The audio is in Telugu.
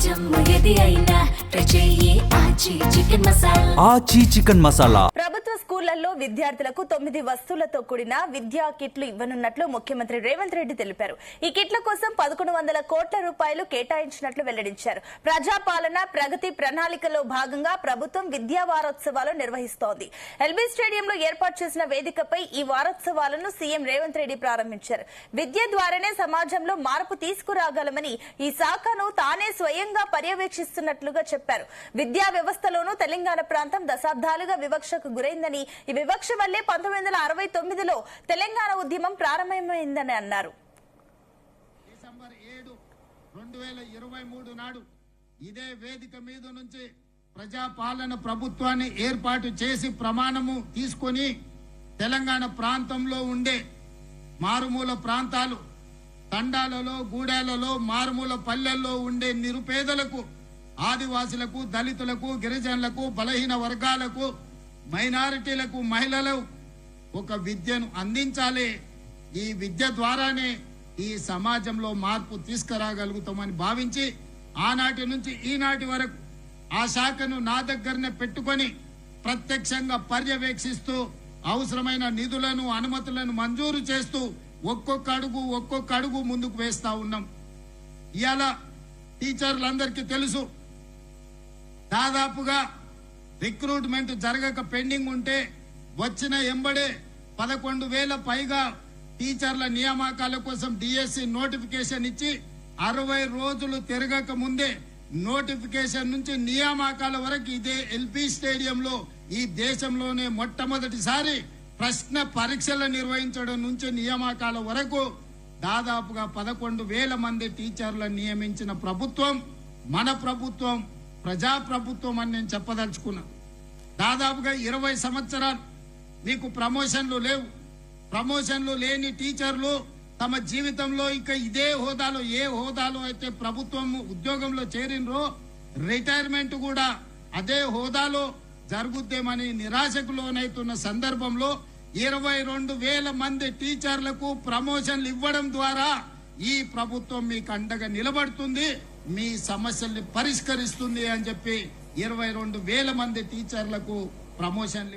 సమాజం ఏది అయినా ప్రజయే ఆచి చికెన్ మసాలా. ఆచి చికెన్ మసాలా. ప్రభుత్వ స్కూళ్లలో విద్యార్థులకు 9 వస్తువులతో కూడిన విద్యా కిట్లు ఇవ్వనున్నట్లు ముఖ్యమంత్రి రేవంత్ రెడ్డి తెలిపారు. ఈ కిట్ల కోసం 1100 కోట్ల రూపాయలు కేటాయించినట్లు వెల్లడించారు. ప్రజాపాలన ప్రగతి ప్రణాళికలో భాగంగా ప్రభుత్వం విద్యా వారోత్సవాలు నిర్వహిస్తోంది. ఎల్బీ స్టేడియంలో ఏర్పాటు చేసిన వేదికపై ఈ వారోత్సవాలను సీఎం రేవంత్ రెడ్డి ప్రారంభించారు. విద్య ద్వారానే సమాజంలో మార్పు తీసుకురాగలమని ఈ శాఖను తానే స్వయంగా పర్యవేక్షిస్తున్నట్లుగా చెప్పారు. విద్యా వ్యవస్థలోనూ తెలంగాణ ప్రాంతం దశాబ్దాలుగా వివక్షకు గురైందని, ఈ వివక్ష వల్లే 1969లో తెలంగాణ ఉద్యమం ప్రారంభమైందని అన్నారు. డిసెంబర్ 7, 2023 నాడు ఇదే వేదిక మీద నుంచి ప్రజాపాలన ప్రభుత్వాన్ని ఏర్పాటు చేసి ప్రమాణము తీసుకొని తెలంగాణ ప్రాంతంలో ఉండే మారుమూల ప్రాంతాలు, తండాలలో, గూడాలలో, మారుమూల పల్లెల్లో ఉండే నిరుపేదలకు, ఆదివాసులకు, దళితులకు, గిరిజనులకు, బలహీన వర్గాలకు, మైనారిటీలకు, మహిళలకు ఒక విద్యను అందించాలి. ఈ విద్య ద్వారానే ఈ సమాజంలో మార్పు తీసుకురాగలుగుతామని భావించి ఆనాటి నుంచి ఈనాటి వరకు ఆ శాఖను నా దగ్గరనే పెట్టుకొని ప్రత్యక్షంగా పర్యవేక్షిస్తూ అవసరమైన నిధులను, అనుమతులను మంజూరు చేస్తూ ఒక్కొక్క అడుగు ముందుకు వేస్తా ఉన్నాం. ఇవాళ టీచర్లందరికీ తెలుసు, దాదాపుగా రిక్రూట్మెంట్ జరగక పెండింగ్ ఉంటే వచ్చిన ఎంబడే 11,000 పైగా టీచర్ల నియామకాల కోసం డిఎస్సి నోటిఫికేషన్ ఇచ్చి 60 రోజులు తిరగక ముందే నోటిఫికేషన్ నుంచి నియామకాల వరకు ఇదే ఎల్బీ స్టేడియంలో ఈ దేశంలోనే మొట్టమొదటిసారి ప్రశ్న పరీక్షలు నిర్వహించడం నుంచి నియామకాల వరకు దాదాపుగా 11,000 మంది టీచర్లను నియమించిన ప్రభుత్వం మన ప్రభుత్వం, ప్రజాప్రభుత్వం అని నేను చెప్పదలుచుకున్నా. దాదాపుగా 20 సంవత్సరాలు మీకు ప్రమోషన్లు లేవు. ప్రమోషన్లు లేని టీచర్లు తమ జీవితంలో ఇక ఇదే హోదాలో, ఏ హోదాలో అయితే ప్రభుత్వం ఉద్యోగంలో చేరినరో రిటైర్మెంట్ కూడా అదే హోదాలో జరుగుద్దేమని నిరాశకు లోనైతున్న సందర్భంలో 22,000 మంది టీచర్లకు ప్రమోషన్లు ఇవ్వడం ద్వారా ఈ ప్రభుత్వం మీకు అండగా నిలబడుతుంది, మీ సమస్యల్ని పరిష్కరిస్తుంది అని చెప్పి 22,000 మంది టీచర్లకు ప్రమోషన్లు